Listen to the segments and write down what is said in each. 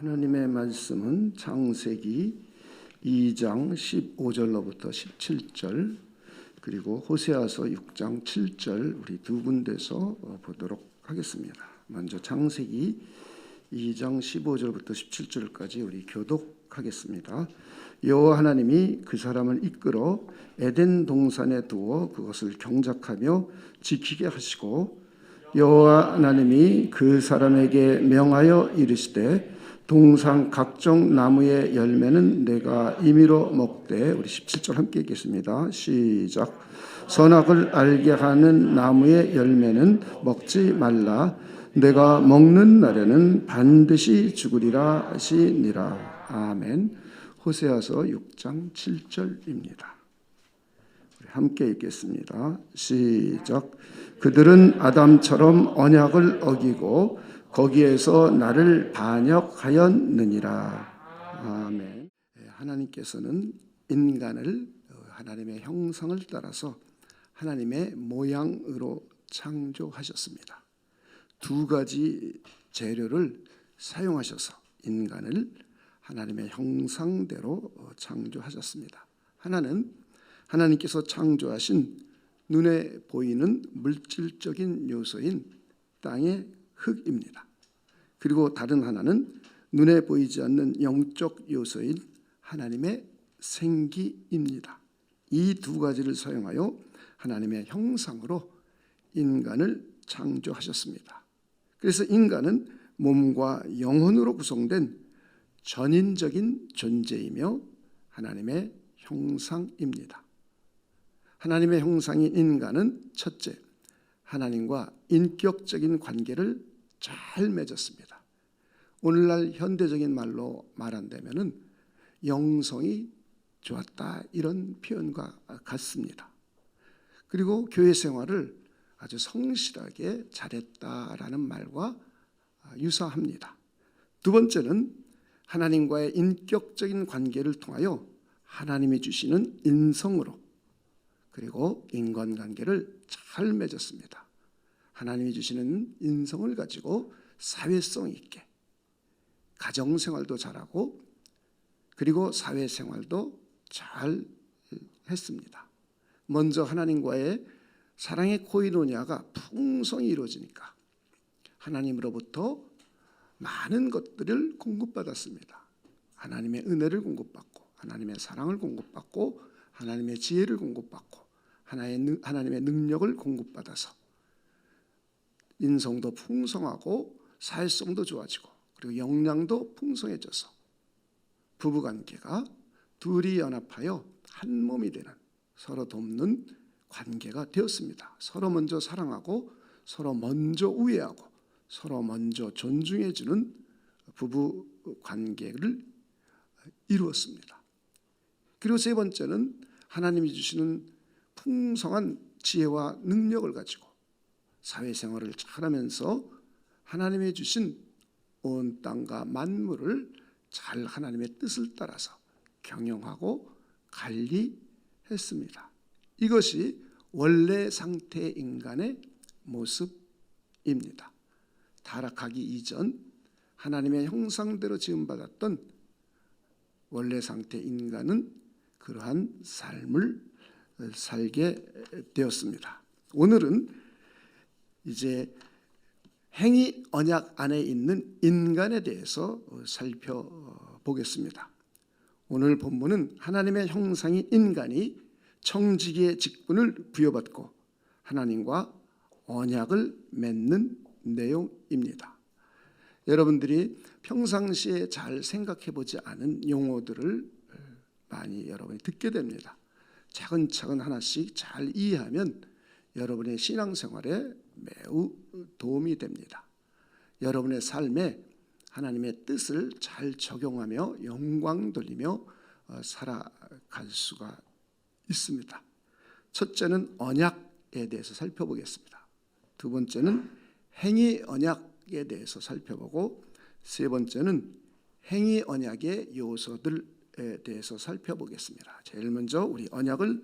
하나님의 말씀은 창세기 2장 15절로부터 17절 그리고 호세아서 6장 7절 우리 두 군데서 보도록 하겠습니다. 먼저 창세기 2장 15절부터 17절까지 우리 교독하겠습니다. 여호와 하나님이 그 사람을 이끌어 에덴 동산에 두어 그것을 경작하며 지키게 하시고 여호와 하나님이 그 사람에게 명하여 이르시되 동산 각종 나무의 열매는 내가 임의로 먹되 우리 17절 함께 읽겠습니다. 시작. 선악을 알게 하는 나무의 열매는 먹지 말라. 내가 먹는 날에는 반드시 죽으리라 하시니라. 아멘. 호세아서 6장 7절입니다. 함께 읽겠습니다. 시작. 그들은 아담처럼 언약을 어기고 거기에서 나를 반역하였느니라. 아멘. 하나님께서는 인간을 하나님의 형상을 따라서 하나님의 모양으로 창조하셨습니다. 두 가지 재료를 사용하셔서 인간을 하나님의 형상대로 창조하셨습니다. 하나는 하나님께서 창조하신 눈에 보이는 물질적인 요소인 땅의 흙입니다. 그리고 다른 하나는 눈에 보이지 않는 영적 요소인 하나님의 생기입니다. 이 두 가지를 사용하여 하나님의 형상으로 인간을 창조하셨습니다. 그래서 인간은 몸과 영혼으로 구성된 전인적인 존재이며 하나님의 형상입니다. 하나님의 형상인 인간은 첫째, 하나님과 인격적인 관계를 잘 맺었습니다. 오늘날 현대적인 말로 말한다면은 영성이 좋았다 이런 표현과 같습니다. 그리고 교회 생활을 아주 성실하게 잘했다라는 말과 유사합니다. 두 번째는 하나님과의 인격적인 관계를 통하여 하나님이 주시는 인성으로 그리고 인간관계를 잘 맺었습니다. 하나님이 주시는 인성을 가지고 사회성 있게 가정생활도 잘하고 그리고 사회생활도 잘 했습니다. 먼저 하나님과의 사랑의 코이노니아가 풍성히 이루어지니까 하나님으로부터 많은 것들을 공급받았습니다. 하나님의 은혜를 공급받고 하나님의 사랑을 공급받고 하나님의 지혜를 공급받고 하나님의 능력을 공급받아서 인성도 풍성하고 사회성도 좋아지고 그리고 역량도 풍성해져서 부부관계가 둘이 연합하여 한 몸이 되는 서로 돕는 관계가 되었습니다. 서로 먼저 사랑하고 서로 먼저 우애하고 서로 먼저 존중해주는 부부관계를 이루었습니다. 그리고 세 번째는 하나님이 주시는 풍성한 지혜와 능력을 가지고 사회생활을 잘하면서 하나님이 주신 온 땅과 만물을 잘 하나님의 뜻을 따라서 경영하고 관리했습니다. 이것이 원래 상태의 인간의 모습입니다. 타락하기 이전 하나님의 형상대로 지음받았던 원래 상태의 인간은 그러한 삶을 살게 되었습니다. 오늘은 이제 행위 언약 안에 있는 인간에 대해서 살펴보겠습니다. 오늘 본문은 하나님의 형상인 인간이 청지기의 직분을 부여받고 하나님과 언약을 맺는 내용입니다. 여러분들이 평상시에 잘 생각해보지 않은 용어들을 많이 여러분이 듣게 됩니다. 차근차근 하나씩 잘 이해하면 여러분의 신앙생활에 매우 도움이 됩니다. 여러분의 삶에 하나님의 뜻을 잘 적용하며 영광 돌리며 살아갈 수가 있습니다. 첫째는 언약에 대해서 살펴보겠습니다. 두 번째는 행위 언약에 대해서 살펴보고 세 번째는 행위 언약의 요소들에 대해서 살펴보겠습니다. 제일 먼저 우리 언약을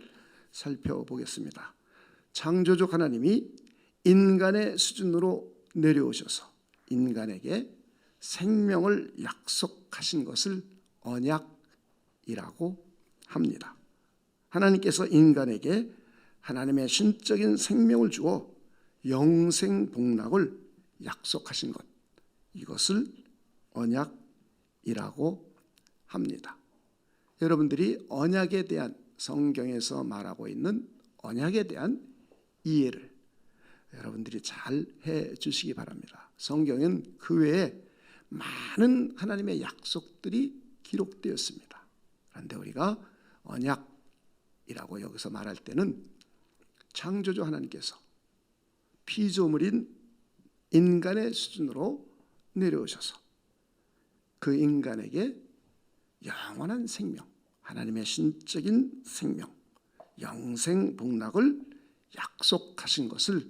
살펴보겠습니다. 창조주 하나님이 인간의 수준으로 내려오셔서 인간에게 생명을 약속하신 것을 언약이라고 합니다. 하나님께서 인간에게 하나님의 신적인 생명을 주어 영생 복락을 약속하신 것, 이것을 언약이라고 합니다. 여러분들이 언약에 대한, 성경에서 말하고 있는 언약에 대한 이해를 여러분들이 잘 해 주시기 바랍니다. 성경은 그 외에 많은 하나님의 약속들이 기록되었습니다. 그런데 우리가 언약이라고 여기서 말할 때는 창조주 하나님께서 피조물인 인간의 수준으로 내려오셔서 그 인간에게 영원한 생명, 하나님의 신적인 생명, 영생 복락을 약속하신 것을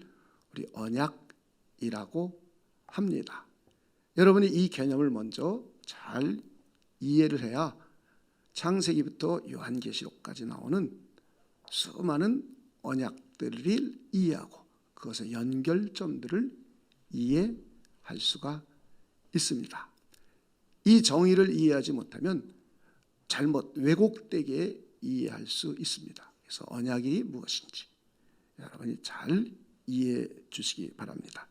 우리 언약이라고 합니다. 여러분이 이 개념을 먼저 잘 이해를 해야 창세기부터 요한계시록까지 나오는 수많은 언약들을 이해하고 그것의 연결점들을 이해할 수가 있습니다. 이 정의를 이해하지 못하면 잘못 왜곡되게 이해할 수 있습니다. 그래서 언약이 무엇인지 여러분이 잘 이해해 주시기 바랍니다.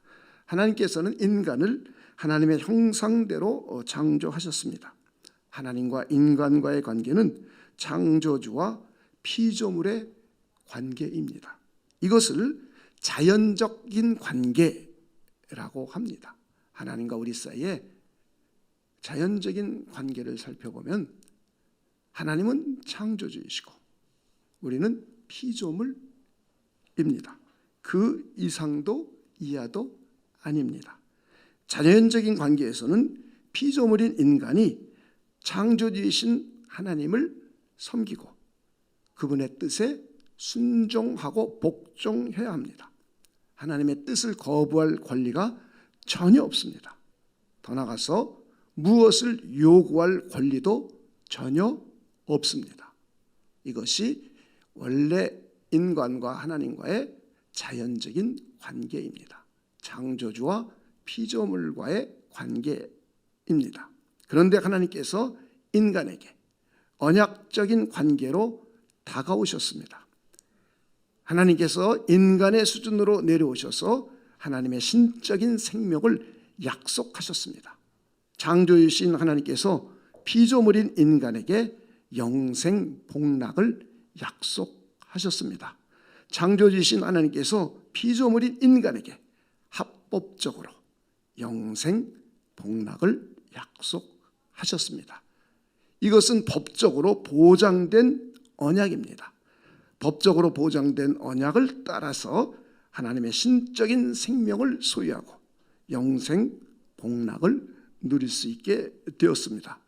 하나님께서는 인간을 하나님의 형상대로 창조하셨습니다. 하나님과 인간과의 관계는 창조주와 피조물의 관계입니다. 이것을 자연적인 관계라고 합니다. 하나님과 우리 사이에 자연적인 관계를 살펴보면 하나님은 창조주이시고 우리는 피조물입니다. 그 이상도 이하도 아닙니다. 자연적인 관계에서는 피조물인 인간이 창조주이신 하나님을 섬기고 그분의 뜻에 순종하고 복종해야 합니다. 하나님의 뜻을 거부할 권리가 전혀 없습니다. 더 나아가서 무엇을 요구할 권리도 전혀 없습니다. 이것이 원래 인간과 하나님과의 자연적인 관계입니다. 창조주와 피조물과의 관계입니다. 그런데 하나님께서 인간에게 언약적인 관계로 다가오셨습니다. 하나님께서 인간의 수준으로 내려오셔서 하나님의 신적인 생명을 약속하셨습니다. 창조주신 하나님께서 피조물인 인간에게 영생 복락을 약속하셨습니다. 창조주신 하나님께서 피조물인 인간에게 합법적으로 영생 복락을 약속하셨습니다. 이것은 법적으로 보장된 언약입니다. 법적으로 보장된 언약을 따라서 하나님의 신적인 생명을 소유하고 영생 복락을 누릴 수 있게 되었습니다.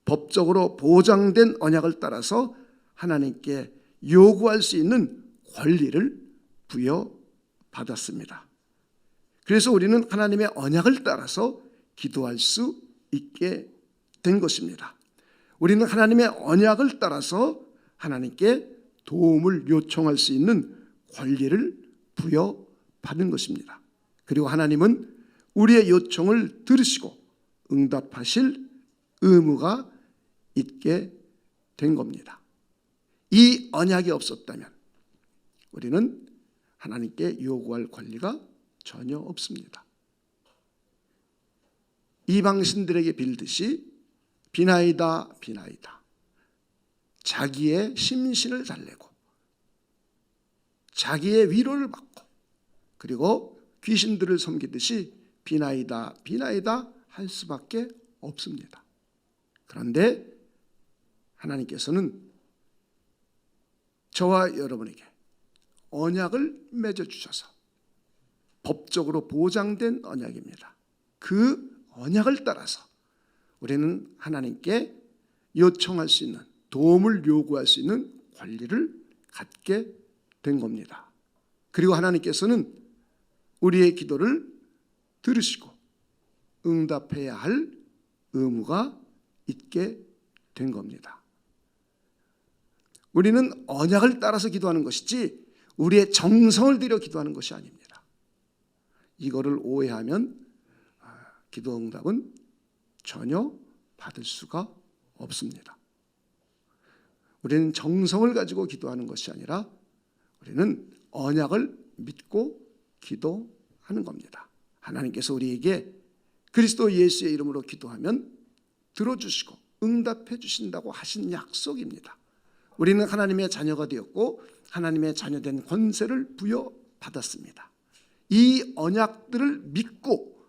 법적으로 보장된 언약을 따라서 하나님께 요구할 수 있는 권리를 부여받았습니다. 그래서 우리는 하나님의 언약을 따라서 기도할 수 있게 된 것입니다. 우리는 하나님의 언약을 따라서 하나님께 도움을 요청할 수 있는 권리를 부여받은 것입니다. 그리고 하나님은 우리의 요청을 들으시고 응답하실 의무가 있게 된 겁니다. 이 언약이 없었다면 우리는 하나님께 요구할 권리가 전혀 없습니다. 이방신들에게 빌듯이 비나이다 비나이다 자기의 심신을 달래고 자기의 위로를 받고 그리고 귀신들을 섬기듯이 비나이다 비나이다 할 수밖에 없습니다. 그런데 하나님께서는 저와 여러분에게 언약을 맺어주셔서 법적으로 보장된 언약입니다. 그 언약을 따라서 우리는 하나님께 요청할 수 있는, 도움을 요구할 수 있는 권리를 갖게 된 겁니다. 그리고 하나님께서는 우리의 기도를 들으시고 응답해야 할 의무가 있게 된 겁니다. 우리는 언약을 따라서 기도하는 것이지 우리의 정성을 들여 기도하는 것이 아닙니다. 이거를 오해하면 기도 응답은 전혀 받을 수가 없습니다. 우리는 정성을 가지고 기도하는 것이 아니라 우리는 언약을 믿고 기도하는 겁니다. 하나님께서 우리에게 그리스도 예수의 이름으로 기도하면 들어주시고 응답해 주신다고 하신 약속입니다. 우리는 하나님의 자녀가 되었고 하나님의 자녀된 권세를 부여받았습니다. 이 언약들을 믿고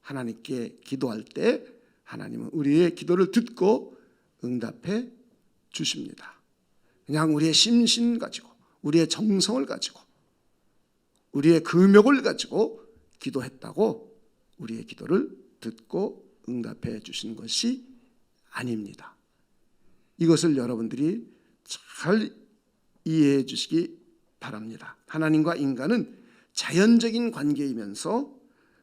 하나님께 기도할 때 하나님은 우리의 기도를 듣고 응답해 주십니다. 그냥 우리의 심신 가지고 우리의 정성을 가지고 우리의 금욕을 가지고 기도했다고 우리의 기도를 듣고 응답해 주시는 것이 아닙니다. 이것을 여러분들이 잘 이해해 주시기 바랍니다. 하나님과 인간은 자연적인 관계이면서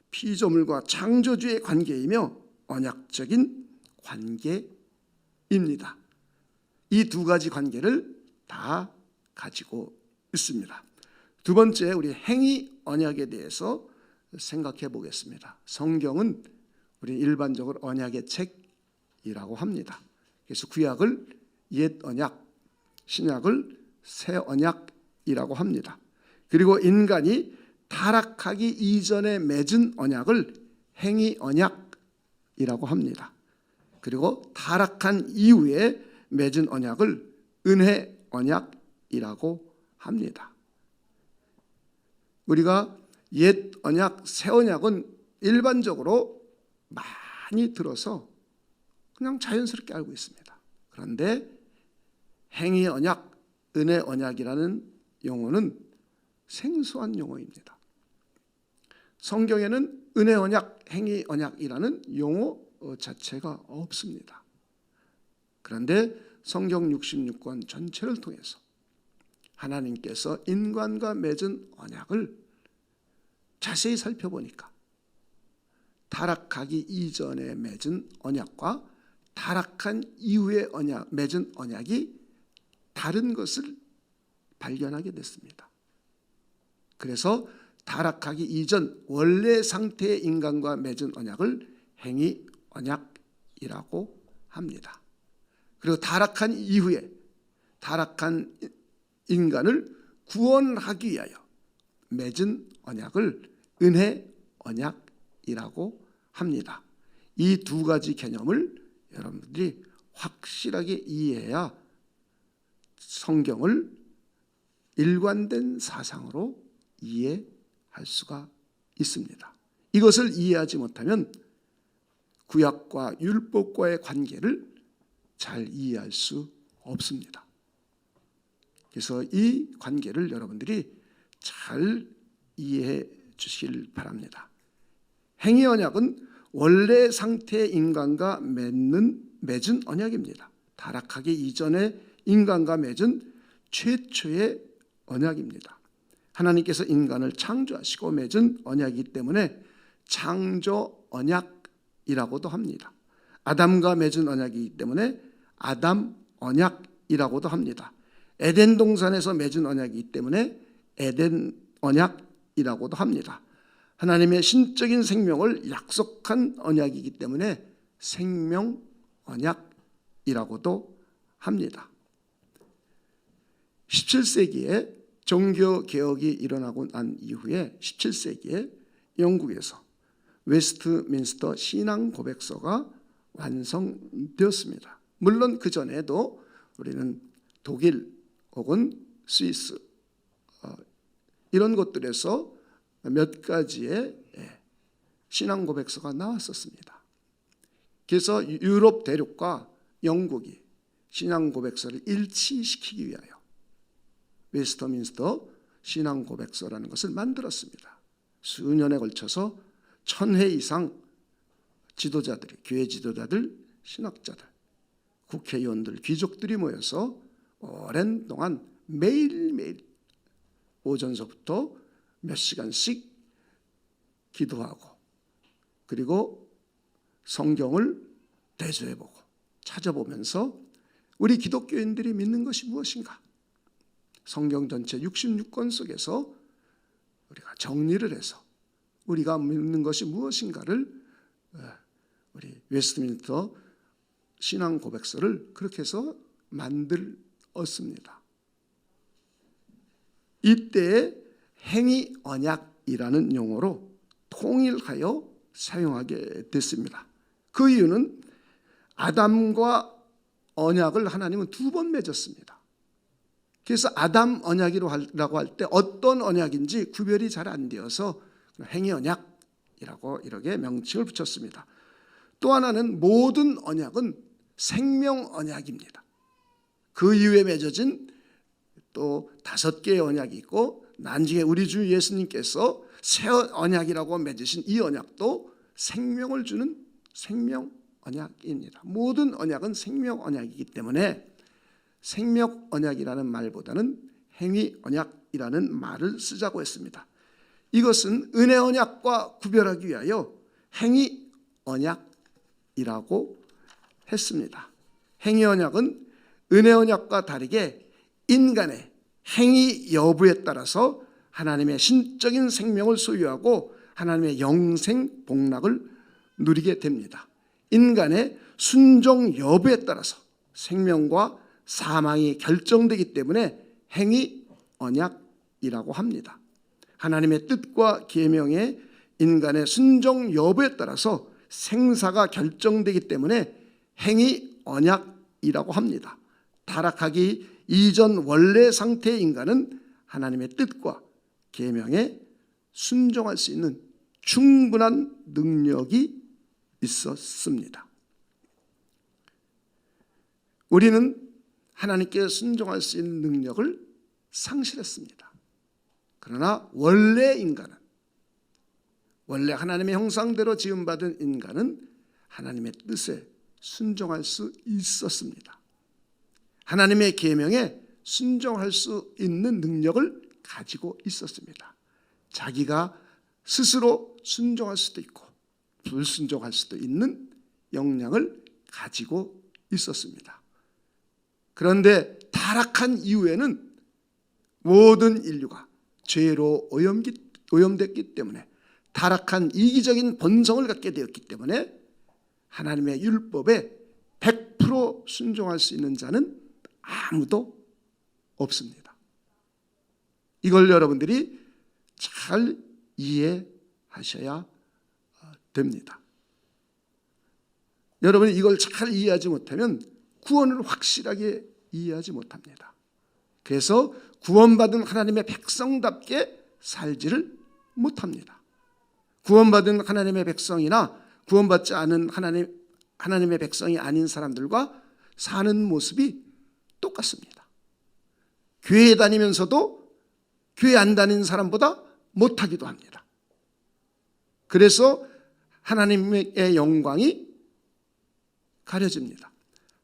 피조물과 창조주의 관계이며 언약적인 관계입니다. 이 두 가지 관계를 다 가지고 있습니다. 두 번째, 우리 행위 언약에 대해서 생각해 보겠습니다. 성경은 우리 일반적으로 언약의 책이라고 합니다. 그래서 구약을 옛 언약, 신약을 새 언약이라고 합니다. 그리고 인간이 타락하기 이전에 맺은 언약을 행위 언약이라고 합니다. 그리고 타락한 이후에 맺은 언약을 은혜 언약이라고 합니다. 우리가 옛 언약, 새 언약은 일반적으로 많이 들어서 그냥 자연스럽게 알고 있습니다. 그런데 행위 언약, 은혜 언약이라는 용어는 생소한 용어입니다. 성경에는 은혜 언약, 행위 언약이라는 용어 자체가 없습니다. 그런데 성경 66권 전체를 통해서 하나님께서 인간과 맺은 언약을 자세히 살펴보니까 타락하기 이전에 맺은 언약과 타락한 이후에 맺은 언약이 다른 것을 발견하게 됐습니다. 그래서 타락하기 이전 원래 상태의 인간과 맺은 언약을 행위 언약이라고 합니다. 그리고 타락한 이후에 타락한 인간을 구원하기 위하여 맺은 언약을 은혜 언약이라고 합니다. 이 두 가지 개념을 여러분들이 확실하게 이해해야 성경을 일관된 사상으로 이해할 수가 있습니다. 이것을 이해하지 못하면 구약과 율법과의 관계를 잘 이해할 수 없습니다. 그래서 이 관계를 여러분들이 잘 이해해 주시길 바랍니다. 행위 언약은 원래 상태의 인간과 맺은 언약입니다. 타락하기 이전에 인간과 맺은 최초의 언약입니다. 하나님께서 인간을 창조하시고 맺은 언약이기 때문에 창조 언약이라고도 합니다. 아담과 맺은 언약이기 때문에 아담 언약이라고도 합니다. 에덴 동산에서 맺은 언약이기 때문에 에덴 언약이라고도 합니다. 하나님의 신적인 생명을 약속한 언약이기 때문에 생명 언약이라고도 합니다. 17세기에 종교개혁이 일어나고 난 이후에 17세기에 영국에서 웨스트민스터 신앙고백서가 완성되었습니다. 물론 그 전에도 우리는 독일 혹은 스위스 이런 곳들에서 몇 가지의 신앙고백서가 나왔었습니다. 그래서 유럽 대륙과 영국이 신앙고백서를 일치시키기 위하여 웨스트민스터 신앙고백서라는 것을 만들었습니다. 수년에 걸쳐서 1000회 이상 지도자들이, 교회 지도자들, 신학자들, 국회의원들, 귀족들이 모여서 오랜 동안 매일매일 오전서부터 몇 시간씩 기도하고 그리고 성경을 대조해보고 찾아보면서 우리 기독교인들이 믿는 것이 무엇인가? 성경 전체 66권 속에서 우리가 정리를 해서 우리가 믿는 것이 무엇인가를 우리 웨스트민스터 신앙 고백서를 그렇게 해서 만들었습니다. 이때 행위 언약이라는 용어로 통일하여 사용하게 됐습니다. 그 이유는 아담과 언약을 하나님은 2번 맺었습니다. 그래서 아담 언약이라고 할 때 어떤 언약인지 구별이 잘 안 되어서 행위 언약이라고 이렇게 명칭을 붙였습니다. 또 하나는 모든 언약은 생명 언약입니다. 그 이후에 맺어진 또 5개의 언약이 있고 나중에 우리 주 예수님께서 새 언약이라고 맺으신 이 언약도 생명을 주는 생명 언약입니다. 모든 언약은 생명 언약이기 때문에 생명 언약이라는 말보다는 행위 언약이라는 말을 쓰자고 했습니다. 이것은 은혜 언약과 구별하기 위하여 행위 언약이라고 했습니다. 행위 언약은 은혜 언약과 다르게 인간의 행위 여부에 따라서 하나님의 신적인 생명을 소유하고 하나님의 영생 복락을 누리게 됩니다. 인간의 순종 여부에 따라서 생명과 사망이 결정되기 때문에 행위 언약이라고 합니다. 하나님의 뜻과 계명에 인간의 순종 여부에 따라서 생사가 결정되기 때문에 행위 언약이라고 합니다. 타락하기 이전 원래 상태의 인간은 하나님의 뜻과 계명에 순종할 수 있는 충분한 능력이 있었습니다. 우리는 하나님께 순종할 수 있는 능력을 상실했습니다. 그러나 원래 인간은, 원래 하나님의 형상대로 지음받은 인간은 하나님의 뜻에 순종할 수 있었습니다. 하나님의 계명에 순종할 수 있는 능력을 가지고 있었습니다. 자기가 스스로 순종할 수도 있고 불순종할 수도 있는 역량을 가지고 있었습니다. 그런데 타락한 이후에는 모든 인류가 죄로 오염됐기 때문에 타락한 이기적인 본성을 갖게 되었기 때문에 하나님의 율법에 100% 순종할 수 있는 자는 아무도 없습니다. 이걸 여러분들이 잘 이해하셔야 됩니다. 여러분이 이걸 잘 이해하지 못하면 구원을 확실하게 이해하지 못합니다. 그래서 구원받은 하나님의 백성답게 살지를 못합니다. 구원받은 하나님의 백성이나 구원받지 않은 하나님의 백성이 아닌 사람들과 사는 모습이 똑같습니다. 교회에 다니면서도 교회 안 다니는 사람보다 못하기도 합니다. 그래서 하나님의 영광이 가려집니다.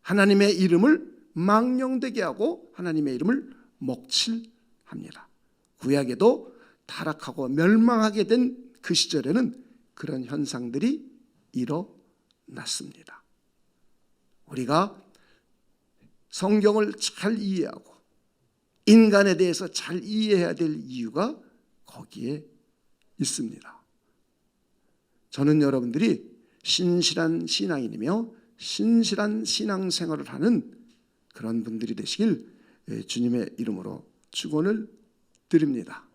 하나님의 이름을 망령되게 하고 하나님의 이름을 먹칠합니다. 구약에도 타락하고 멸망하게 된 그 시절에는 그런 현상들이 일어났습니다. 우리가 성경을 잘 이해하고 인간에 대해서 잘 이해해야 될 이유가 거기에 있습니다. 저는 여러분들이 신실한 신앙인이며 신실한 신앙생활을 하는 그런 분들이 되시길 주님의 이름으로 축원을 드립니다.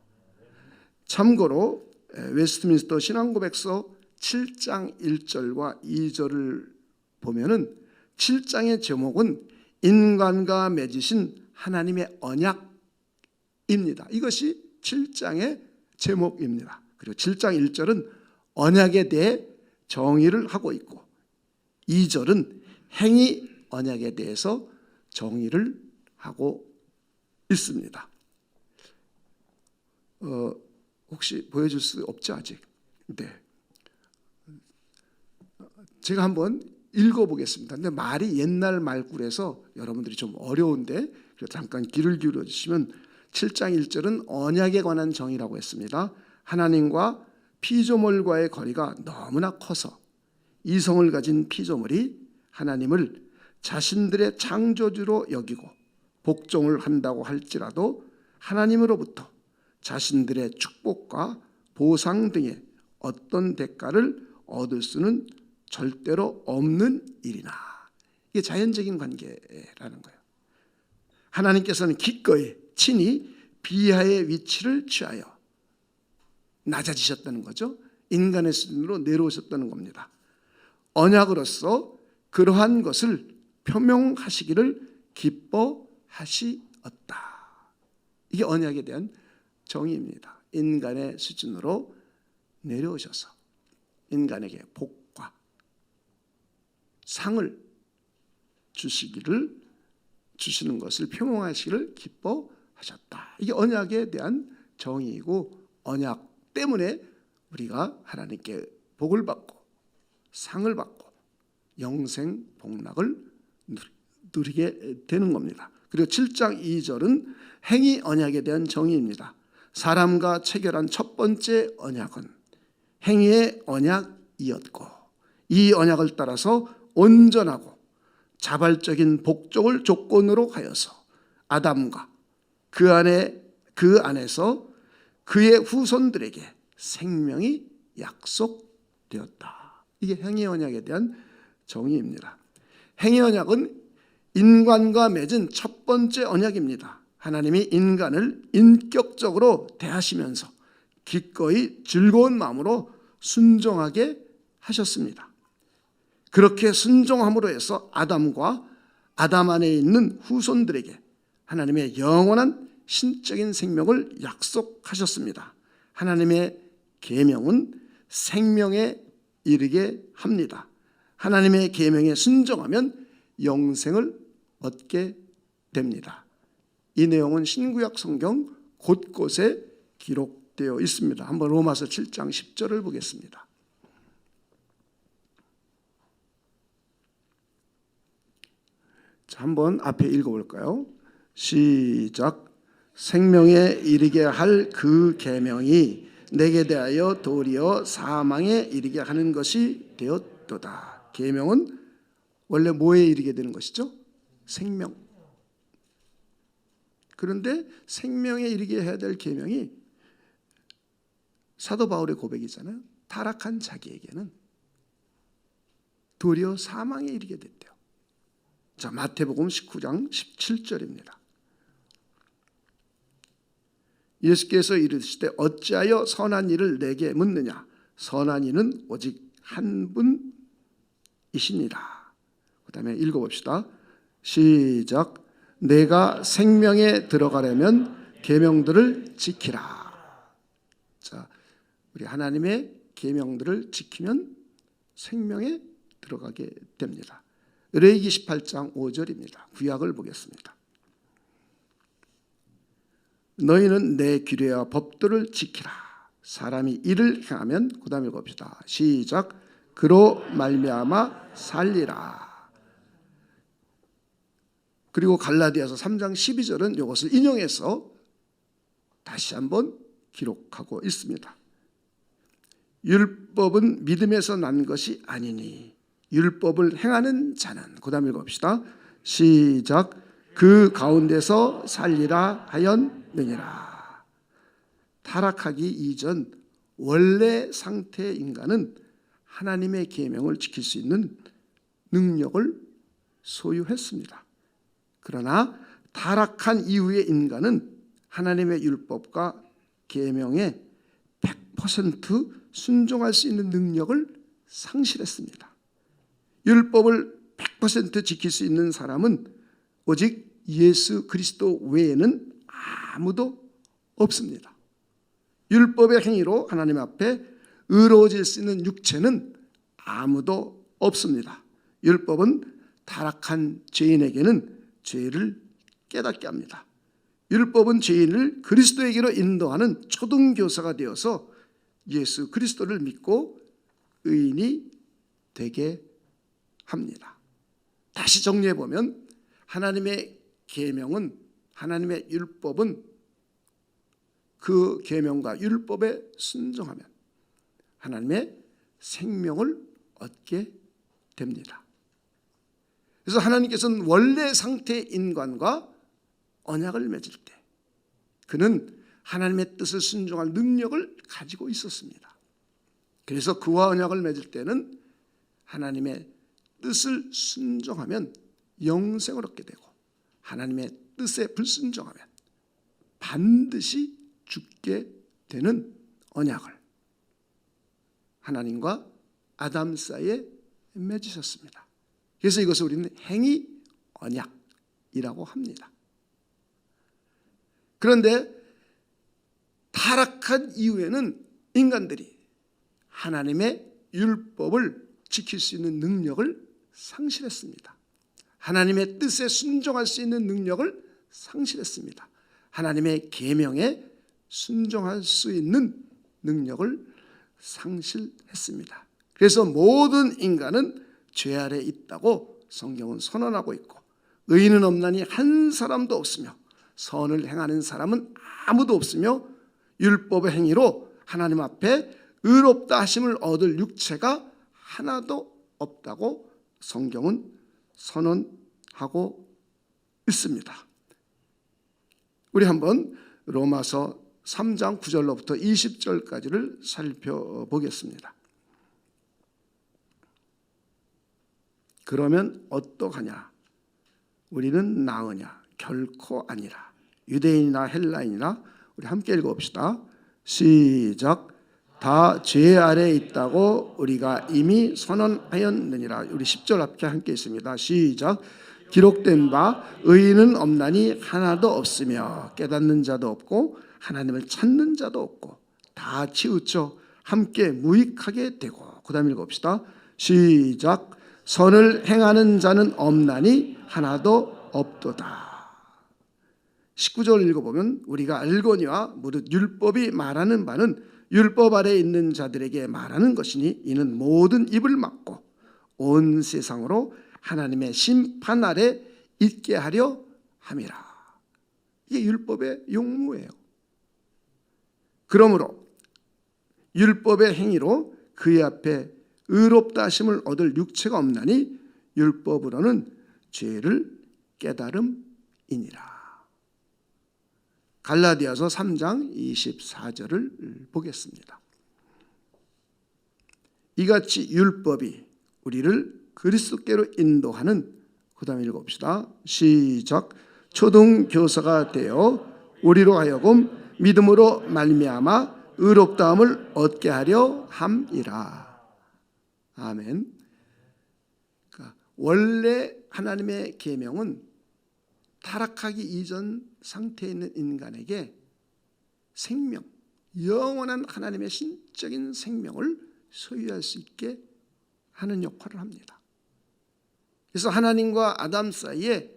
참고로 웨스트민스터 신앙고백서 7장 1절과 2절을 보면은 7장의 제목은 인간과 맺으신 하나님의 언약입니다. 이것이 7장의 제목입니다. 그리고 7장 1절은 언약에 대해 정의를 하고 있고 2절은 행위 언약에 대해서 정의를 하고 있습니다. 혹시 보여줄 수 없죠 아직? 네. 제가 한번 읽어보겠습니다. 근데 말이 옛날 말구라서 여러분들이 좀 어려운데 잠깐 귀를 기울여 주시면 7장 1절은 언약에 관한 정의라고 했습니다. 하나님과 피조물과의 거리가 너무나 커서 이성을 가진 피조물이 하나님을 자신들의 창조주로 여기고 복종을 한다고 할지라도 하나님으로부터 자신들의 축복과 보상 등의 어떤 대가를 얻을 수는 절대로 없는 일이나. 이게 자연적인 관계라는 거예요. 하나님께서는 기꺼이 친히 비하의 위치를 취하여 낮아지셨다는 거죠. 인간의 수준으로 내려오셨다는 겁니다. 언약으로서 그러한 것을 표명하시기를 기뻐하시었다. 이게 언약에 대한 정의입니다. 인간의 수준으로 내려오셔서 인간에게 복과 상을 주시는 것을 표명하시기를 기뻐하셨다. 이게 언약에 대한 정의이고, 언약 때문에 우리가 하나님께 복을 받고 상을 받고 영생 복락을 누리게 되는 겁니다. 그리고 7장 2절은 행위 언약에 대한 정의입니다. 사람과 체결한 첫 번째 언약은 행위의 언약이었고, 이 언약을 따라서 온전하고 자발적인 복종을 조건으로 하여서 아담과 그 안에서 그의 후손들에게 생명이 약속되었다. 이게 행위 언약에 대한 정의입니다. 행위 언약은 인간과 맺은 첫 번째 언약입니다. 하나님이 인간을 인격적으로 대하시면서 기꺼이 즐거운 마음으로 순종하게 하셨습니다. 그렇게 순종함으로 해서 아담과 아담 안에 있는 후손들에게 하나님의 영원한 신적인 생명을 약속하셨습니다. 하나님의 계명은 생명에 이르게 합니다. 하나님의 계명에 순종하면 영생을 얻게 됩니다. 이 내용은 신구약 성경 곳곳에 기록되어 있습니다. 한번 로마서 7장 10절을 보겠습니다. 자, 한번 앞에 읽어볼까요? 시작. 생명에 이르게 할 그 계명이 내게 대하여 도리어 사망에 이르게 하는 것이 되었도다. 계명은 원래 뭐에 이르게 되는 것이죠? 생명. 그런데 생명에 이르게 해야 될 계명이 사도 바울의 고백이잖아요. 타락한 자기에게는 도리어 사망에 이르게 됐대요. 자, 마태복음 19장 17절입니다. 예수께서 이르시되 어찌하여 선한 일을 내게 묻느냐? 선한 이는 오직 한 분이시니라. 그 다음에 읽어봅시다. 시작. 내가 생명에 들어가려면 계명들을 지키라. 자, 우리 하나님의 계명들을 지키면 생명에 들어가게 됩니다. 레위기 18장 5절입니다. 구약을 보겠습니다. 너희는 내 규례와 법도를 지키라. 사람이 이를 행하면, 그 다음에 읽어봅시다. 시작. 그로 말미암아 살리라. 그리고 갈라디아서 3장 12절은 이것을 인용해서 다시 한번 기록하고 있습니다. 율법은 믿음에서 난 것이 아니니 율법을 행하는 자는, 그 다음에 읽어봅시다. 시작. 그 가운데서 살리라 하였느니라. 타락하기 이전 원래 상태의 인간은 하나님의 계명을 지킬 수 있는 능력을 소유했습니다. 그러나 타락한 이후의 인간은 하나님의 율법과 계명에 100% 순종할 수 있는 능력을 상실했습니다. 율법을 100% 지킬 수 있는 사람은 오직 예수 그리스도 외에는 아무도 없습니다. 율법의 행위로 하나님 앞에 의로워질 수 있는 육체는 아무도 없습니다. 율법은 타락한 죄인에게는 죄를 깨닫게 합니다. 율법은 죄인을 그리스도에게로 인도하는 초등교사가 되어서 예수 그리스도를 믿고 의인이 되게 합니다. 다시 정리해보면 하나님의 계명은, 하나님의 율법은 그 계명과 율법에 순종하면 하나님의 생명을 얻게 됩니다. 그래서 하나님께서는 원래 상태의 인간과 언약을 맺을 때 그는 하나님의 뜻을 순종할 능력을 가지고 있었습니다. 그래서 그와 언약을 맺을 때는 하나님의 뜻을 순종하면 영생을 얻게 되고, 하나님의 뜻에 불순종하면 반드시 죽게 되는 언약을 하나님과 아담 사이에 맺으셨습니다. 그래서 이것을 우리는 행위 언약이라고 합니다. 그런데 타락한 이후에는 인간들이 하나님의 율법을 지킬 수 있는 능력을 상실했습니다. 하나님의 뜻에 순종할 수 있는 능력을 상실했습니다. 하나님의 계명에 순종할 수 있는 능력을 상실했습니다. 그래서 모든 인간은 죄 아래 있다고 성경은 선언하고 있고, 의인은 없나니 한 사람도 없으며 선을 행하는 사람은 아무도 없으며 율법의 행위로 하나님 앞에 의롭다 하심을 얻을 육체가 하나도 없다고 성경은 선언하고 있습니다. 우리 한번 로마서 3장 9절로부터 20절까지를 살펴보겠습니다. 그러면 어떠하냐? 우리는 나으냐? 결코 아니라. 유대인이나 헬라인이나, 우리 함께 읽어봅시다. 시작. 다 죄 아래에 있다고 우리가 이미 선언하였느니라. 우리 10절 앞에 함께 있습니다. 시작. 기록된 바 의인은 없나니 하나도 없으며 깨닫는 자도 없고 하나님을 찾는 자도 없고 다 치우쳐 함께 무익하게 되고. 그 다음 읽어봅시다. 시작. 선을 행하는 자는 없나니 하나도 없도다. 19절 읽어보면 우리가 알거니와 무릇 율법이 말하는 바는 율법 아래에 있는 자들에게 말하는 것이니 이는 모든 입을 막고 온 세상으로 하나님의 심판 아래 있게 하려 함이라. 이게 율법의 용무예요. 그러므로 율법의 행위로 그의 앞에 의롭다 하심을 얻을 육체가 없나니 율법으로는 죄를 깨달음이니라. 갈라디아서 3장 24절을 보겠습니다. 이같이 율법이 우리를 그리스도께로 인도하는, 그 다음에 읽어봅시다. 시작. 초등교사가 되어 우리로 하여금 믿음으로 말미암아 의롭다함을 얻게 하려 함이라. 아멘. 그러니까 원래 하나님의 계명은 타락하기 이전 상태에 있는 인간에게 생명, 영원한 하나님의 신적인 생명을 소유할 수 있게 하는 역할을 합니다. 그래서 하나님과 아담 사이에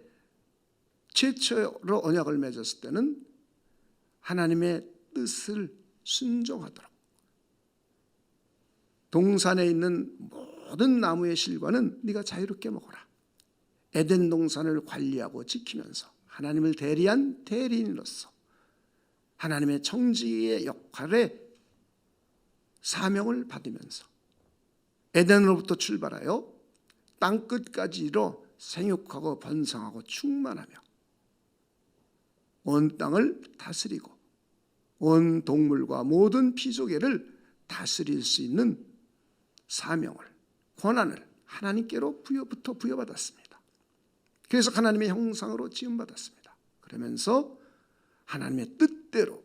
최초로 언약을 맺었을 때는 하나님의 뜻을 순종하도록, 동산에 있는 모든 나무의 실과는 네가 자유롭게 먹어라. 에덴 동산을 관리하고 지키면서 하나님을 대리한 대리인으로서 하나님의 청지기의 역할에 사명을 받으면서 에덴으로부터 출발하여 땅끝까지 이뤄 생육하고 번성하고 충만하며 온 땅을 다스리고 온 동물과 모든 피조개를 다스릴 수 있는 사명을, 권한을 하나님께로부터 부여받았습니다. 그래서 하나님의 형상으로 지음받았습니다. 그러면서 하나님의 뜻대로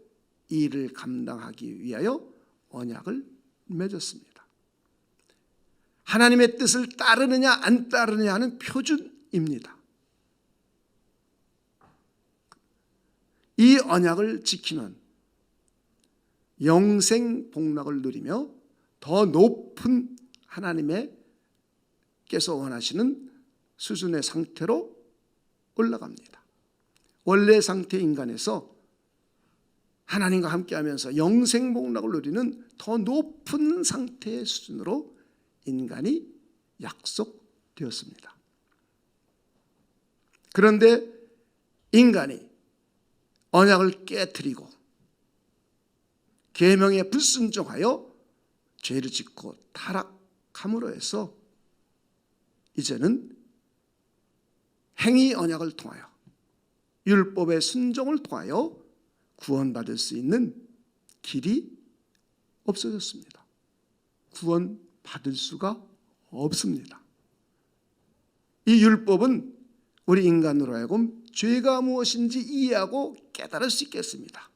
이 일을 감당하기 위하여 언약을 맺었습니다. 하나님의 뜻을 따르느냐 안 따르느냐 하는 표준입니다. 이 언약을 지키면 영생 복락을 누리며 더 높은 하나님께서 원하시는 수준의 상태로 올라갑니다. 원래 상태 인간에서 하나님과 함께하면서 영생 복락을 누리는 더 높은 상태의 수준으로 인간이 약속되었습니다. 그런데 인간이 언약을 깨트리고 계명에 불순종하여 죄를 짓고 타락함으로 해서 이제는 행위 언약을 통하여 율법의 순종을 통하여 구원받을 수 있는 길이 없어졌습니다. 구원받을 수가 없습니다. 이 율법은 우리 인간으로 하여금 죄가 무엇인지 이해하고 깨달을 수 있겠습니다.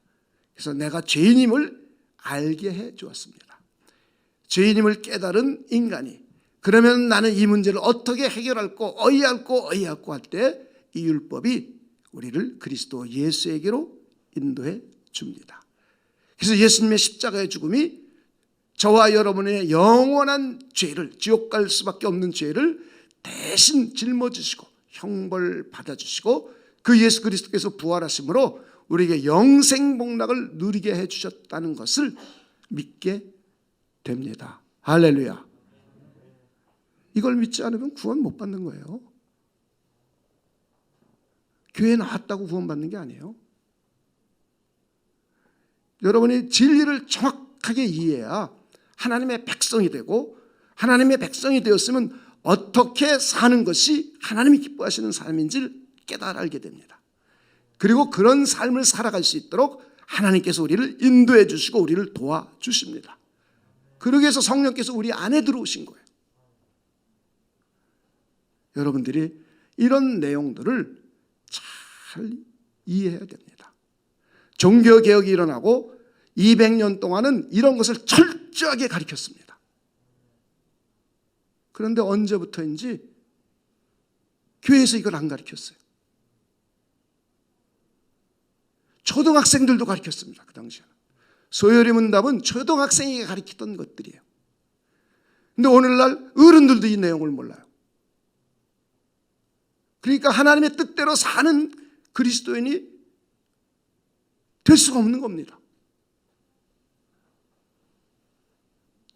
그래서 내가 죄인임을 알게 해 주었습니다. 죄인임을 깨달은 인간이 그러면 나는 이 문제를 어떻게 해결할고 어이할고 할 때 이 율법이 우리를 그리스도 예수에게로 인도해 줍니다. 그래서 예수님의 십자가의 죽음이 저와 여러분의 영원한 죄를, 지옥 갈 수밖에 없는 죄를 대신 짊어지시고 형벌 받아주시고 그 예수 그리스도께서 부활하심으로 우리에게 영생 복락을 누리게 해주셨다는 것을 믿게 됩니다. 할렐루야. 이걸 믿지 않으면 구원 못 받는 거예요. 교회 나왔다고 구원 받는 게 아니에요. 여러분이 진리를 정확하게 이해해야 하나님의 백성이 되고, 하나님의 백성이 되었으면 어떻게 사는 것이 하나님이 기뻐하시는 삶인지를 깨달아 알게 됩니다. 그리고 그런 삶을 살아갈 수 있도록 하나님께서 우리를 인도해 주시고 우리를 도와주십니다. 그러기 위해서 성령께서 우리 안에 들어오신 거예요. 여러분들이 이런 내용들을 잘 이해해야 됩니다. 종교개혁이 일어나고 200년 동안은 이런 것을 철저하게 가르쳤습니다. 그런데 언제부터인지 교회에서 이걸 안 가르쳤어요. 초등학생들도 가르쳤습니다. 그 당시에는. 소요리 문답은 초등학생에게 가르쳤던 것들이에요. 근데 오늘날 어른들도 이 내용을 몰라요. 그러니까 하나님의 뜻대로 사는 그리스도인이 될 수가 없는 겁니다.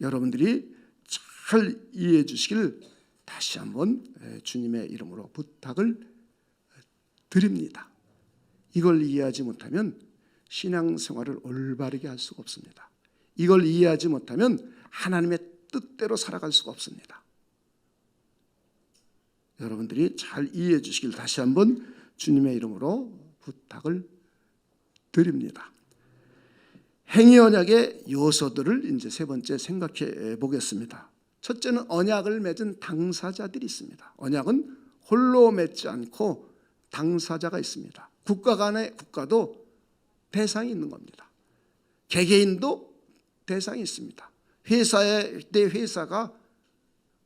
여러분들이 잘 이해해 주시길 다시 한번 주님의 이름으로 부탁을 드립니다. 이걸 이해하지 못하면 신앙생활을 올바르게 할 수가 없습니다. 이걸 이해하지 못하면 하나님의 뜻대로 살아갈 수가 없습니다. 여러분들이 잘 이해해 주시길 다시 한번 주님의 이름으로 부탁을 드립니다. 행위 언약의 요소들을 이제 세 번째 생각해 보겠습니다. 첫째는 언약을 맺은 당사자들이 있습니다. 언약은 홀로 맺지 않고 당사자가 있습니다. 국가 간의 국가도 대상이 있는 겁니다. 개개인도 대상이 있습니다. 내 회사가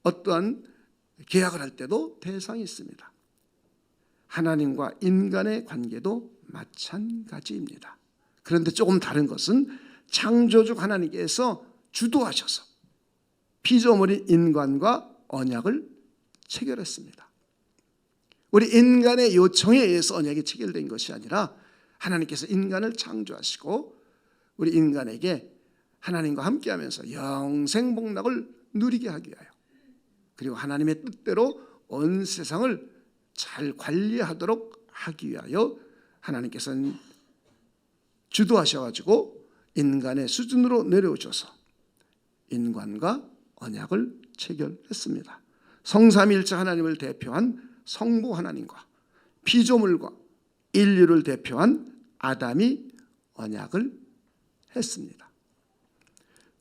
어떠한 계약을 할 때도 대상이 있습니다. 하나님과 인간의 관계도 마찬가지입니다. 그런데 조금 다른 것은 창조주 하나님께서 주도하셔서 피조물인 인간과 언약을 체결했습니다. 우리 인간의 요청에 의해서 언약이 체결된 것이 아니라 하나님께서 인간을 창조하시고 우리 인간에게 하나님과 함께하면서 영생 복락을 누리게 하기 위하여, 그리고 하나님의 뜻대로 온 세상을 잘 관리하도록 하기 위하여 하나님께서는 주도하셔가지고 인간의 수준으로 내려오셔서 인간과 언약을 체결했습니다. 성삼위일체 하나님을 대표한 성부 하나님과 피조물과 인류를 대표한 아담이 언약을 했습니다.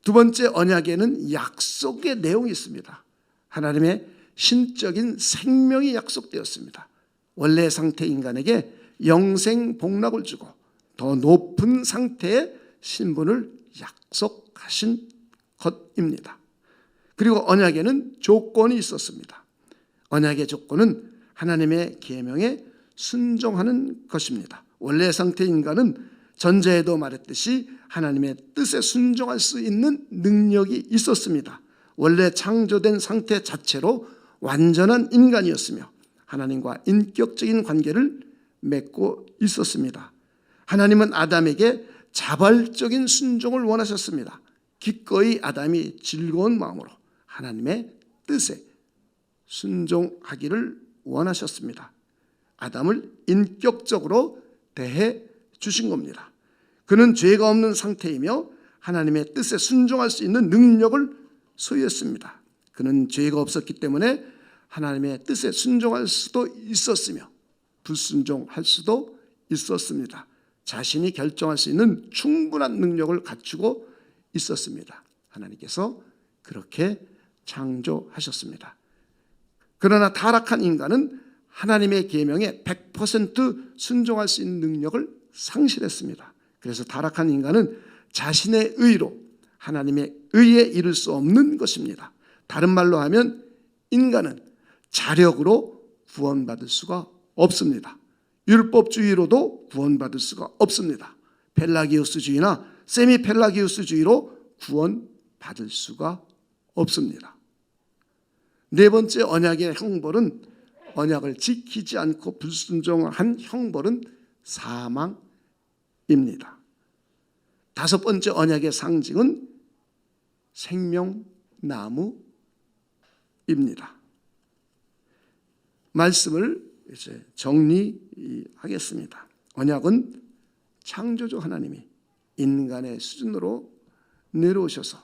두 번째, 언약에는 약속의 내용이 있습니다. 하나님의 신적인 생명이 약속되었습니다. 원래 상태 인간에게 영생 복락을 주고 더 높은 상태의 신분을 약속하신 것입니다. 그리고 언약에는 조건이 있었습니다. 언약의 조건은 하나님의 계명에 순종하는 것입니다. 원래 상태 인간은 전자에도 말했듯이 하나님의 뜻에 순종할 수 있는 능력이 있었습니다. 원래 창조된 상태 자체로 완전한 인간이었으며 하나님과 인격적인 관계를 맺고 있었습니다. 하나님은 아담에게 자발적인 순종을 원하셨습니다. 기꺼이 아담이 즐거운 마음으로 하나님의 뜻에 순종하기를 원하셨습니다. 아담을 인격적으로 대해 주신 겁니다. 그는 죄가 없는 상태이며 하나님의 뜻에 순종할 수 있는 능력을 소유했습니다. 그는 죄가 없었기 때문에 하나님의 뜻에 순종할 수도 있었으며 불순종할 수도 있었습니다. 자신이 결정할 수 있는 충분한 능력을 갖추고 있었습니다. 하나님께서 그렇게 창조하셨습니다. 그러나 타락한 인간은 하나님의 계명에 100% 순종할 수 있는 능력을 상실했습니다. 그래서 타락한 인간은 자신의 의로 하나님의 의에 이를 수 없는 것입니다. 다른 말로 하면 인간은 자력으로 구원받을 수가 없습니다. 율법주의로도 구원받을 수가 없습니다. 펠라기우스주의나 세미펠라기우스주의로 구원받을 수가 없습니다. 네 번째 언약의 형벌은, 언약을 지키지 않고 불순종한 형벌은 사망입니다. 다섯 번째 언약의 상징은 생명나무입니다. 말씀을 이제 정리하겠습니다. 언약은 창조주 하나님이 인간의 수준으로 내려오셔서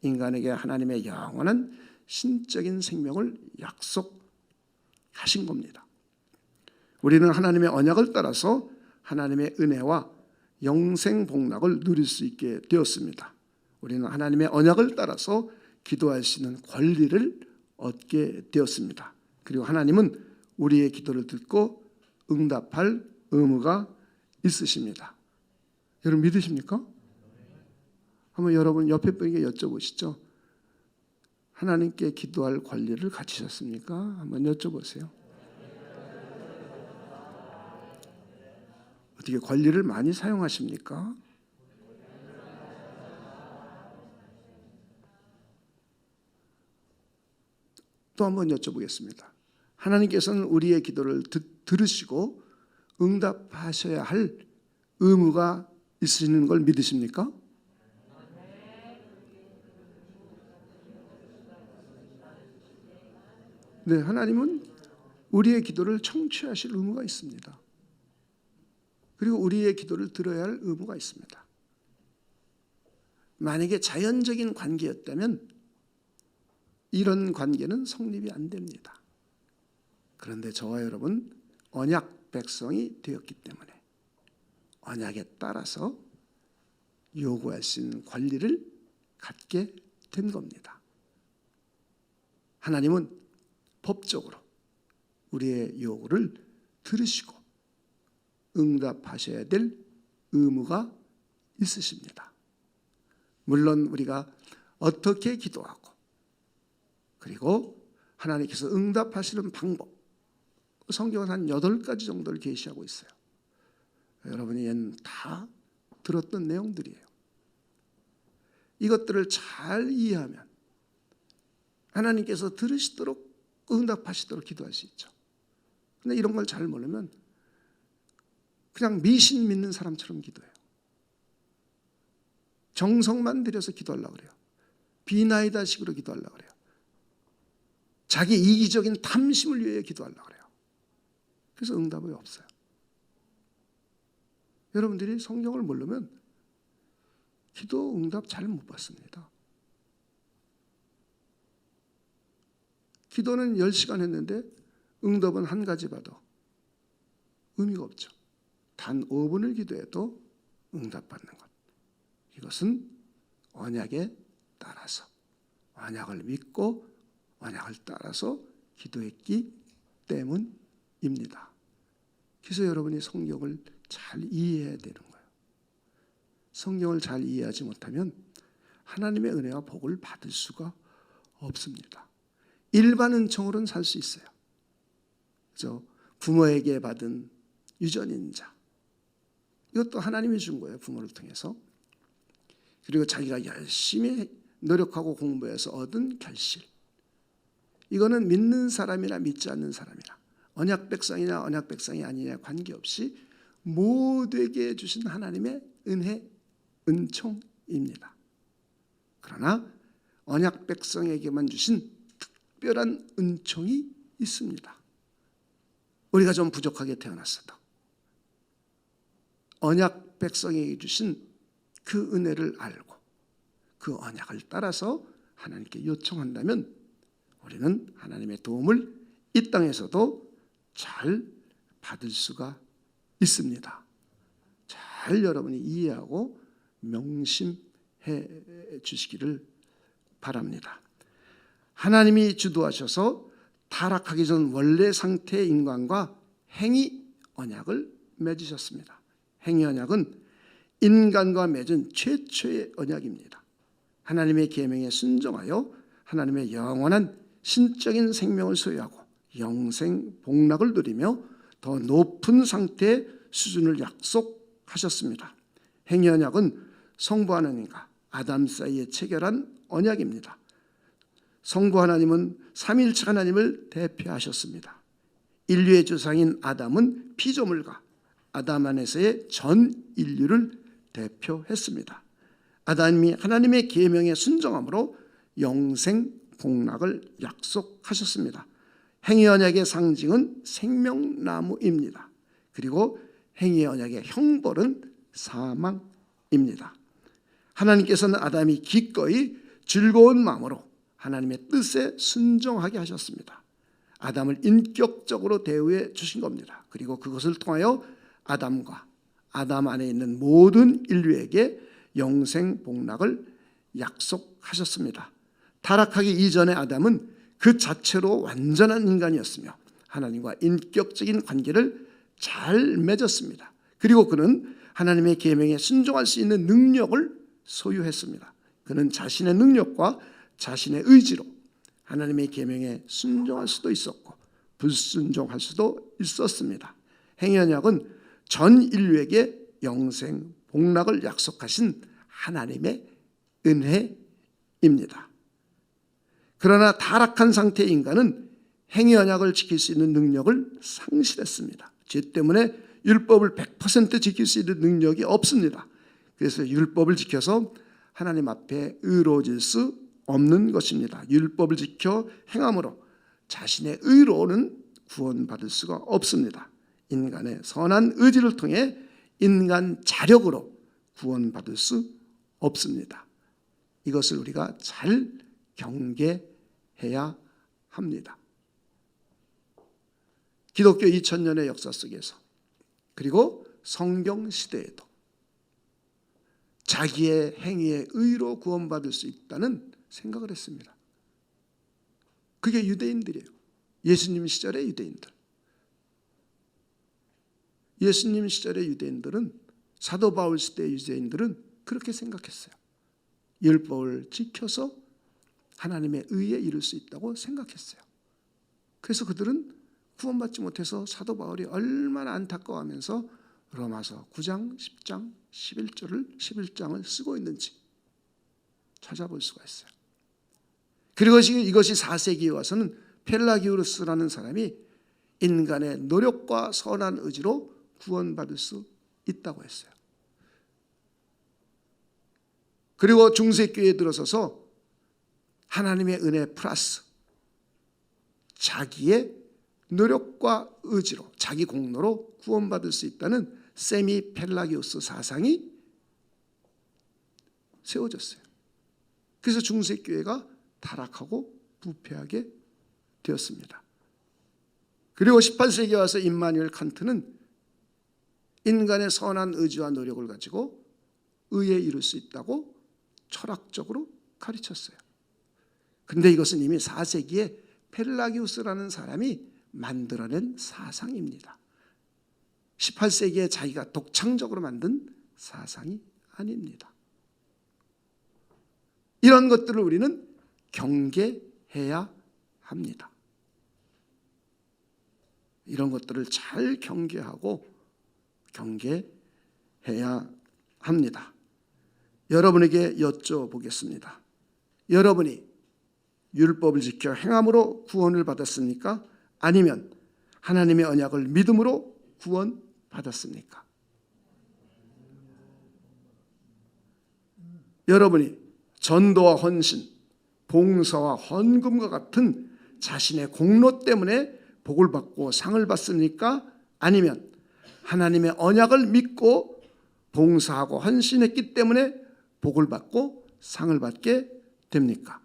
인간에게 하나님의 영원한 신적인 생명을 약속하신 겁니다. 우리는 하나님의 언약을 따라서 하나님의 은혜와 영생 복락을 누릴 수 있게 되었습니다. 우리는 하나님의 언약을 따라서 기도할 수 있는 권리를 얻게 되었습니다. 그리고 하나님은 우리의 기도를 듣고 응답할 의무가 있으십니다. 여러분 믿으십니까? 한번 여러분 옆에 분에게 여쭤보시죠. 하나님께 기도할 권리를 가지셨습니까? 한번 여쭤보세요. 어떻게 권리를 많이 사용하십니까? 또 한번 여쭤보겠습니다. 하나님께서는 우리의 기도를 들으시고 응답하셔야 할 의무가 있으시는 걸 믿으십니까? 네, 하나님은 우리의 기도를 청취하실 의무가 있습니다. 그리고 우리의 기도를 들어야 할 의무가 있습니다. 만약에 자연적인 관계였다면 이런 관계는 성립이 안 됩니다. 그런데 저와 여러분 언약 백성이 되었기 때문에 언약에 따라서 요구할 수 있는 권리를 갖게 된 겁니다. 하나님은 법적으로 우리의 요구를 들으시고 응답하셔야 될 의무가 있으십니다. 물론 우리가 어떻게 기도하고 그리고 하나님께서 응답하시는 방법, 성경은 한 8가지 정도를 계시하고 있어요. 여러분이 얘는 다 들었던 내용들이에요. 이것들을 잘 이해하면 하나님께서 들으시도록 응답하시도록 기도할 수 있죠. 근데 이런 걸 잘 모르면 그냥 미신 믿는 사람처럼 기도해요. 정성만 들여서 기도하려고 그래요. 비나이다식으로 기도하려고 그래요. 자기 이기적인 탐심을 위해 기도하려고 그래요. 그래서 응답이 없어요. 여러분들이 성경을 모르면 기도 응답 잘 못 받습니다. 기도는 10시간 했는데 응답은 한 가지 받아 의미가 없죠. 단 5분을 기도해도 응답받는 것. 이것은 언약에 따라서 언약을 믿고 언약을 따라서 기도했기 때문입니다. 그래서 여러분이 성경을 잘 이해해야 되는 거예요. 성경을 잘 이해하지 못하면 하나님의 은혜와 복을 받을 수가 없습니다. 일반 은총으로는 살 수 있어요. 그렇죠? 부모에게 받은 유전인자. 이것도 하나님이 준 거예요. 부모를 통해서. 그리고 자기가 열심히 노력하고 공부해서 얻은 결실. 이거는 믿는 사람이나 믿지 않는 사람이나 언약 백성이나 언약 백성이 아니냐 관계없이 모두에게 주신 하나님의 은혜, 은총입니다. 그러나 언약 백성에게만 주신 특별한 은총이 있습니다. 우리가 좀 부족하게 태어났어도 언약 백성에게 주신 그 은혜를 알고 그 언약을 따라서 하나님께 요청한다면 우리는 하나님의 도움을 이 땅에서도 잘 받을 수가 있습니다. 잘 여러분이 이해하고 명심해 주시기를 바랍니다. 하나님이 주도하셔서 타락하기 전 원래 상태의 인간과 행위 언약을 맺으셨습니다. 행위 언약은 인간과 맺은 최초의 언약입니다. 하나님의 계명에 순종하여 하나님의 영원한 신적인 생명을 소유하고 영생 복락을 누리며 더 높은 상태의 수준을 약속하셨습니다. 행위 언약은 성부 하나님과 아담 사이에 체결한 언약입니다. 성부 하나님은 삼위일체 하나님을 대표하셨습니다. 인류의 조상인 아담은 피조물과 아담 안에서의 전 인류를 대표했습니다. 아담이 하나님의 계명에 순종함으로 영생 복락을 약속하셨습니다. 행위 언약의 상징은 생명나무입니다. 그리고 행위 언약의 형벌은 사망입니다. 하나님께서는 아담이 기꺼이 즐거운 마음으로 하나님의 뜻에 순종하게 하셨습니다. 아담을 인격적으로 대우해 주신 겁니다. 그리고 그것을 통하여 아담과 아담 안에 있는 모든 인류에게 영생 복락을 약속하셨습니다. 타락하기 이전의 아담은 그 자체로 완전한 인간이었으며 하나님과 인격적인 관계를 잘 맺었습니다. 그리고 그는 하나님의 계명에 순종할 수 있는 능력을 소유했습니다. 그는 자신의 능력과 자신의 의지로 하나님의 계명에 순종할 수도 있었고 불순종할 수도 있었습니다. 행위 언약은 전 인류에게 영생 복락을 약속하신 하나님의 은혜입니다. 그러나 타락한 상태의 인간은 행위 언약을 지킬 수 있는 능력을 상실했습니다. 죄 때문에 율법을 100% 지킬 수 있는 능력이 없습니다. 그래서 율법을 지켜서 하나님 앞에 의로워질 수 없는 것입니다. 율법을 지켜 행함으로 자신의 의로는 구원받을 수가 없습니다. 인간의 선한 의지를 통해 인간 자력으로 구원받을 수 없습니다. 이것을 우리가 잘 경계해야 합니다. 기독교 2000년의 역사 속에서 그리고 성경 시대에도 자기의 행위의 의로 구원받을 수 있다는 생각을 했습니다. 그게 유대인들이에요. 예수님 시절의 유대인들. 예수님 시절의 유대인들은, 사도 바울 시대의 유대인들은 그렇게 생각했어요. 율법을 지켜서 하나님의 의에 이룰 수 있다고 생각했어요. 그래서 그들은 구원받지 못해서 사도 바울이 얼마나 안타까워하면서 로마서 9장, 10장, 11장을 쓰고 있는지 찾아볼 수가 있어요. 그리고 이것이 4세기에 와서는 펠라기우스라는 사람이 인간의 노력과 선한 의지로 구원받을 수 있다고 했어요. 그리고 중세교회에 들어서서 하나님의 은혜 플러스 자기의 노력과 의지로, 자기 공로로 구원받을 수 있다는 세미 펠라기우스 사상이 세워졌어요. 그래서 중세교회가 타락하고 부패하게 되었습니다. 그리고 18세기에 와서 임마누엘 칸트는 인간의 선한 의지와 노력을 가지고 의에 이룰 수 있다고 철학적으로 가르쳤어요. 그런데 이것은 이미 4세기에 펠라기우스라는 사람이 만들어낸 사상입니다. 18세기에 자기가 독창적으로 만든 사상이 아닙니다. 이런 것들을 우리는 경계해야 합니다. 이런 것들을 잘 경계해야 합니다. 여러분에게 여쭤보겠습니다. 여러분이 율법을 지켜 행함으로 구원을 받았습니까? 아니면 하나님의 언약을 믿음으로 구원받았습니까? 여러분이 전도와 헌신, 봉사와 헌금과 같은 자신의 공로 때문에 복을 받고 상을 받습니까? 아니면 하나님의 언약을 믿고 봉사하고 헌신했기 때문에 복을 받고 상을 받게 됩니까?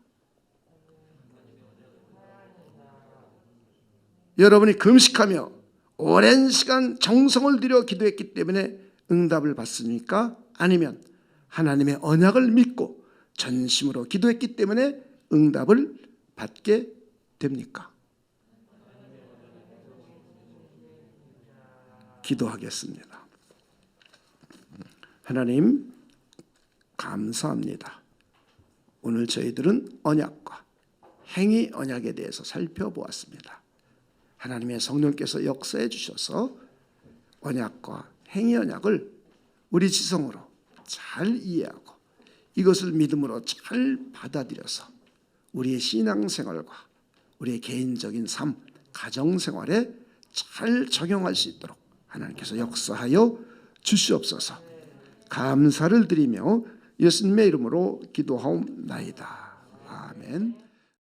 여러분이 금식하며 오랜 시간 정성을 들여 기도했기 때문에 응답을 받습니까? 아니면 하나님의 언약을 믿고 전심으로 기도했기 때문에 응답을 받게 됩니까? 기도하겠습니다. 하나님, 감사합니다. 오늘 저희들은 언약과 행위 언약에 대해서 살펴보았습니다. 하나님의 성령께서 역사해 주셔서 언약과 행위 언약을 우리 지성으로 잘 이해하고 이것을 믿음으로 잘 받아들여서 우리의 신앙생활과 우리의 개인적인 삶, 가정생활에 잘 적용할 수 있도록 하나님께서 역사하여 주시옵소서. 감사를 드리며 예수님의 이름으로 기도하옵나이다. 아멘.